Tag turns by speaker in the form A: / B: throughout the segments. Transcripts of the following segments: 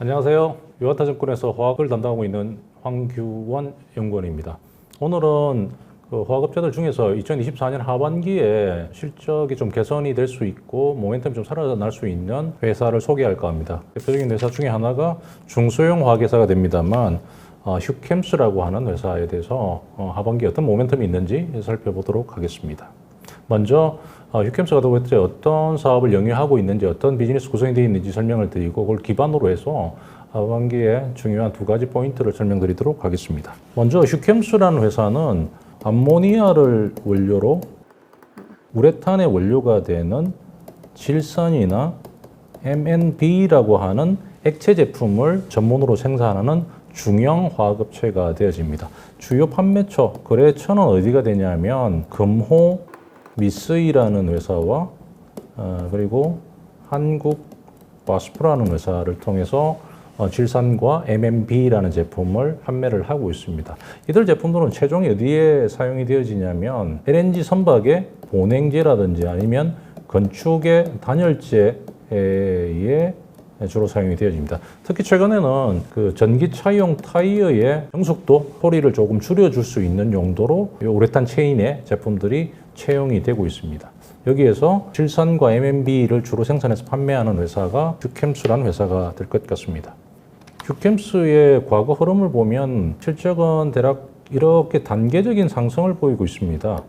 A: 안녕하세요. 유아타증권에서 화학을 담당하고 있는 황규원 연구원입니다. 오늘은 화학업체들 중에서 2024년 하반기에 실적이 좀 개선이 될 수 있고 모멘텀이 좀 살아날 수 있는 회사를 소개할까 합니다. 대표적인 회사 중에 하나가 중소형 화학회사가 됩니다만 휴캠스라고 하는 회사에 대해서 하반기에 어떤 모멘텀이 있는지 살펴보도록 하겠습니다. 먼저 휴캠스가 도대체 어떤 사업을 영위하고 있는지, 어떤 비즈니스 구성이 되어 있는지 설명을 드리고, 그걸 기반으로 해서 하반기에 중요한 두 가지 포인트를 설명드리도록 하겠습니다. 먼저 휴캠스라는 회사는 암모니아를 원료로 우레탄의 원료가 되는 질산이나 MNB라고 하는 액체 제품을 전문으로 생산하는 중형 화학업체가 되어집니다. 주요 판매처, 거래처는 어디가 되냐면 금호 미쓰이라는 회사와 그리고 한국바스프라는 회사를 통해서 질산과 MNB라는 제품을 판매를 하고 있습니다. 이들 제품들은 최종이 어디에 사용이 되어지냐면 LNG 선박의 보냉제라든지 아니면 건축의 단열재에 주로 사용이 되어집니다. 특히 최근에는 그 전기차용 타이어의 정숙도, 소리를 조금 줄여줄 수 있는 용도로 우레탄 체인의 제품들이 채용이 되고 있습니다. 여기에서 질산과 MNB를 주로 생산해서 판매하는 회사가 휴캠스라는 회사가 될 것 같습니다. 휴캠스의 과거 흐름을 보면 실적은 대략 이렇게 단계적인 상승을 보이고 있습니다.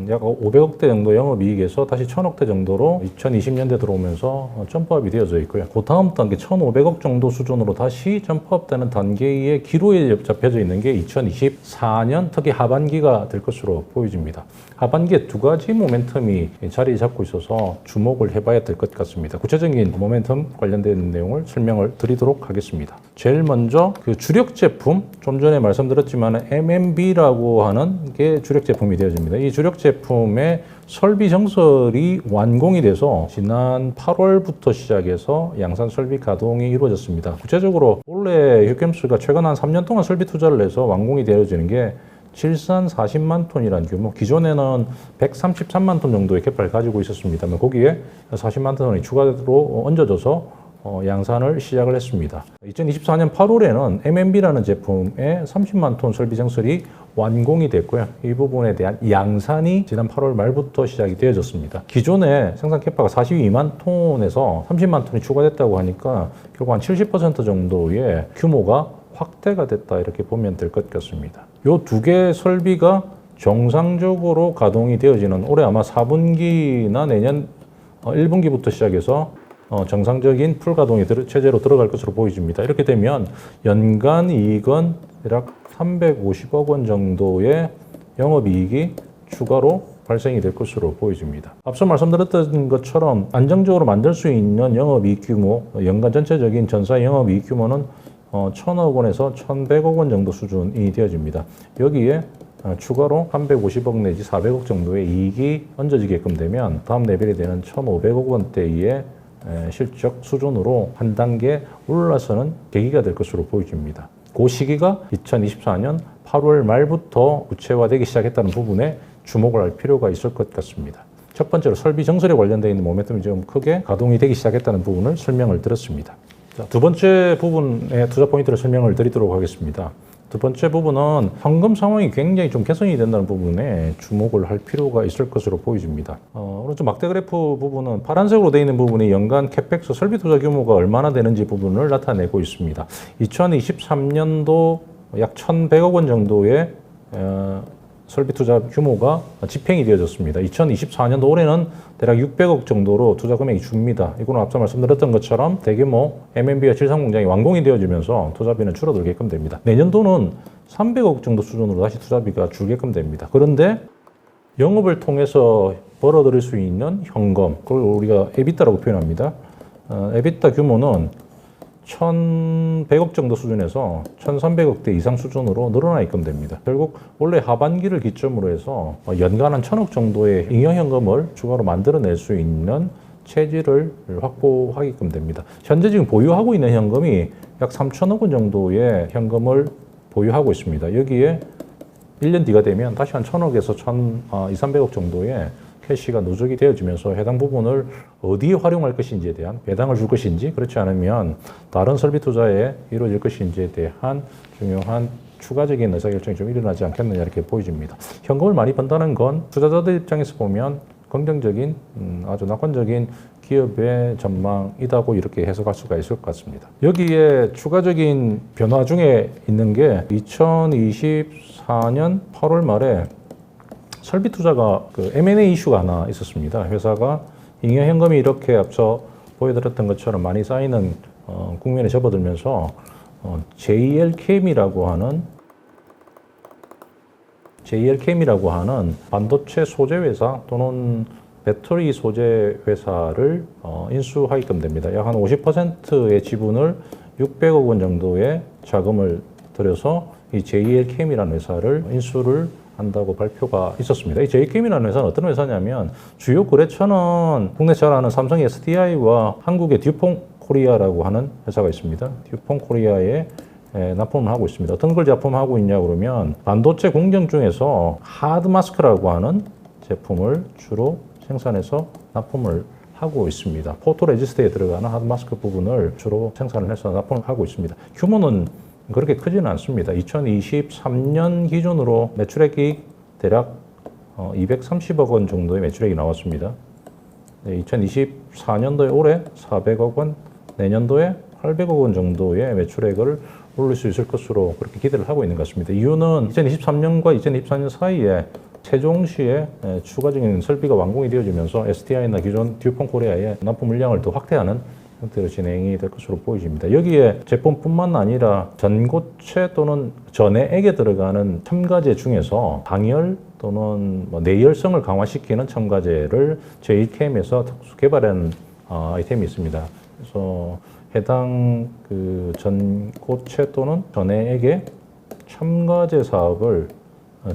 A: 약 500억대 정도 영업이익에서 다시 1000억대 정도로 2020년대 들어오면서 점프업이 되어져 있고요. 그 다음 단계 1500억 정도 수준으로 다시 점프업되는 단계의 기로에 잡혀져 있는 게 2024년 특히 하반기가 될 것으로 보여집니다. 하반기에 두 가지 모멘텀이 자리 잡고 있어서 주목을 해봐야 될 것 같습니다. 구체적인 모멘텀 관련된 내용을 설명을 드리도록 하겠습니다. 제일 먼저 그 주력 제품, 좀 전에 말씀드렸지만 MNB라고 하는 게 주력 제품이 되어집니다. 이 주력 제품의 설비 정설이 완공이 돼서 지난 8월부터 시작해서 양산 설비 가동이 이루어졌습니다. 구체적으로 원래 휴캠스가 최근 한 3년 동안 설비 투자를 해서 완공이 되어지는 게 질산 40만 톤이라는 규모, 기존에는 133만 톤 정도의 캐파를 가지고 있었습니다만 거기에 40만 톤이 추가로 얹어져서 양산을 시작을 했습니다. 2024년 8월에는 MNB라는 제품의 30만 톤 설비 정설이 완공이 됐고요. 이 부분에 대한 양산이 지난 8월 말부터 시작이 되어졌습니다. 기존에 생산 캐파가 42만 톤에서 30만 톤이 추가됐다고 하니까 결국 한 70% 정도의 규모가 확대가 됐다 이렇게 보면 될 것 같습니다. 이 두 개의 설비가 정상적으로 가동이 되어지는 올해 아마 4분기나 내년 1분기부터 시작해서 정상적인 풀가동이 체제로 들어갈 것으로 보여집니다. 이렇게 되면 연간 이익은 대략 350억 원 정도의 영업이익이 추가로 발생이 될 것으로 보여집니다. 앞서 말씀드렸던 것처럼 안정적으로 만들 수 있는 영업이익 규모, 연간 전체적인 전사 영업이익 규모는 1,000억 원에서 1,100억 원 정도 수준이 되어집니다. 여기에 추가로 350억 내지 400억 정도의 이익이 얹어지게끔 되면 다음 레벨이 되는 1,500억 원대의 실적 수준으로 한 단계 올라서는 계기가 될 것으로 보여집니다. 그 시기가 2024년 8월 말부터 구체화되기 시작했다는 부분에 주목을 할 필요가 있을 것 같습니다. 첫 번째로 설비 정설에 관련되어 있는 모멘텀이 좀 크게 가동이 되기 시작했다는 부분을 설명을 드렸습니다. 자, 두 번째 부분의 투자 포인트를 설명을 드리도록 하겠습니다. 두 번째 부분은 현금 상황이 굉장히 좀 개선이 된다는 부분에 주목을 할 필요가 있을 것으로 보여집니다. 오른쪽 막대 그래프 부분은 파란색으로 되어 있는 부분이 연간 캐펙스 설비 투자 규모가 얼마나 되는지 부분을 나타내고 있습니다. 2023년도 약 1,100억 원 정도의 설비 투자 규모가 집행이 되어졌습니다. 2024년도 올해는 대략 600억 정도로 투자 금액이 줍니다. 이거는 앞서 말씀드렸던 것처럼 대규모 MNB와 질산 공장이 완공이 되어지면서 투자비는 줄어들게끔 됩니다. 내년도는 300억 정도 수준으로 다시 투자비가 줄게끔 됩니다. 그런데 영업을 통해서 벌어들일 수 있는 현금, 그걸 우리가 에비타라고 표현합니다. 에비타 규모는 1,100억 정도 수준에서 1,300억대 이상 수준으로 늘어나 있게끔 됩니다. 결국 원래 하반기를 기점으로 해서 연간 한 1,000억 정도의 잉여현금을 추가로 만들어낼 수 있는 체질을 확보하게끔 됩니다. 현재 지금 보유하고 있는 현금이 약 3,000억 원 정도의 현금을 보유하고 있습니다. 여기에 1년 뒤가 되면 다시 한 1,000억에서 2,300억 정도의 캐시가 누적이 되어지면서 해당 부분을 어디에 활용할 것인지에 대한 배당을 줄 것인지, 그렇지 않으면 다른 설비 투자에 이루어질 것인지에 대한 중요한 추가적인 의사결정이 좀 일어나지 않겠느냐 이렇게 보여집니다. 현금을 많이 번다는 건 투자자들 입장에서 보면 긍정적인 아주 낙관적인 기업의 전망이다고 이렇게 해석할 수가 있을 것 같습니다. 여기에 추가적인 변화 중에 있는 게 2024년 8월 말에 설비 투자가 그 M&A 이슈가 하나 있었습니다. 회사가 잉여 현금이 이렇게 앞서 보여드렸던 것처럼 많이 쌓이는 국면에 접어들면서 JLChem이라고 하는 반도체 소재 회사 또는 배터리 소재 회사를 인수하게끔 됩니다. 약 한 50%의 지분을 600억 원 정도의 자금을 들여서 이 JLChem이라는 회사를 인수를 한다고 발표가 있었습니다. 이 JLChem이라는 회사는 어떤 회사냐면 주요 거래처는 국내 잘 아는 삼성 SDI와 한국의 듀퐁 코리아라고 하는 회사가 있습니다. 듀퐁 코리아에 납품을 하고 있습니다. 어떤 걸 납품하고 있냐 그러면 반도체 공정 중에서 하드 마스크라고 하는 제품을 주로 생산해서 납품을 하고 있습니다. 포토레지스트에 들어가는 하드 마스크 부분을 주로 생산을 해서 납품을 하고 있습니다. 규모는 그렇게 크지는 않습니다. 2023년 기준으로 매출액이 대략 230억 원 정도의 매출액이 나왔습니다. 2024년도에 올해 400억 원, 내년도에 800억 원 정도의 매출액을 올릴 수 있을 것으로 그렇게 기대를 하고 있는 것 같습니다. 이유는 2023년과 2024년 사이에 세종시에 추가적인 설비가 완공이 되어지면서 SDI나 기존 듀폰 코리아의 납품 물량을 더 확대하는 형태로 진행이 될 것으로 보여집니다. 여기에 제품뿐만 아니라 전고체 또는 전해액에 들어가는 첨가제 중에서 방열 또는 내열성을 강화시키는 첨가제를 JLChem에서 특수 개발한 아이템이 있습니다. 그래서 해당 그 전고체 또는 전해액의 첨가제 사업을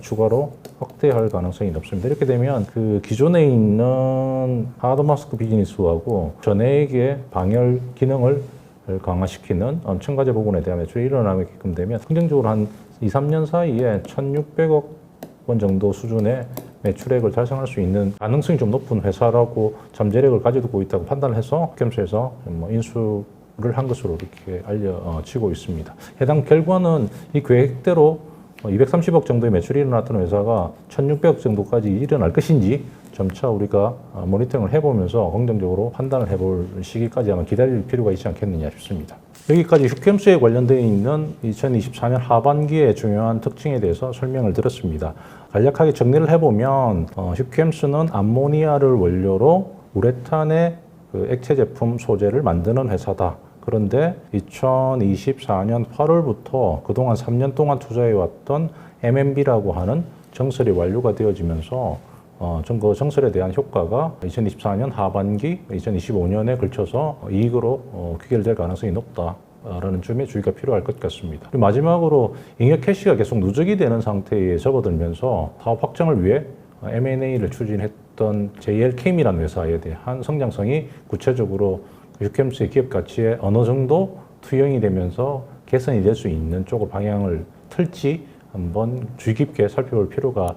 A: 추가로 확대할 가능성이 높습니다. 이렇게 되면 그 기존에 있는 하드 마스크 비즈니스하고 전해액의 방열 기능을 강화시키는 첨가제 부분에 대한 매출이 일어나게끔 되면 긍정적으로 한 2, 3년 사이에 1,600억 원 정도 수준의 매출액을 달성할 수 있는 가능성이 좀 높은 회사라고 잠재력을 가지고 있다고 판단을 해서 캠스에서 인수를 한 것으로 이렇게 알려지고 있습니다. 해당 결과는 이 계획대로 230억 정도의 매출이 일어났던 회사가 1,600억 정도까지 일어날 것인지 점차 우리가 모니터링을 해보면서 긍정적으로 판단을 해볼 시기까지 아마 기다릴 필요가 있지 않겠느냐 싶습니다. 여기까지 휴캠스에 관련되어 있는 2024년 하반기의 중요한 특징에 대해서 설명을 드렸습니다. 간략하게 정리를 해보면 휴캠스는 암모니아를 원료로 우레탄의 그 액체 제품 소재를 만드는 회사다. 그런데 2024년 8월부터 그동안 3년 동안 투자해왔던 MMB라고 하는 정설이 완료가 되어지면서 그 정설에 대한 효과가 2024년 하반기, 2025년에 걸쳐서 이익으로 귀결될 가능성이 높다라는 점에 주의가 필요할 것 같습니다. 그리고 마지막으로 잉여 캐시가 계속 누적이 되는 상태에 접어들면서 사업 확장을 위해 M&A를 추진했던 JLChem이라는 회사에 대한 성장성이 구체적으로 휴캠스의 기업 가치에 어느 정도 투영이 되면서 개선이 될 수 있는 쪽으로 방향을 틀지 한번 주의 깊게 살펴볼 필요가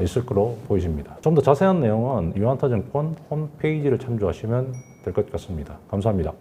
A: 있을 거로 보여집니다. 좀 더 자세한 내용은 유한타증권 홈페이지를 참조하시면 될 것 같습니다. 감사합니다.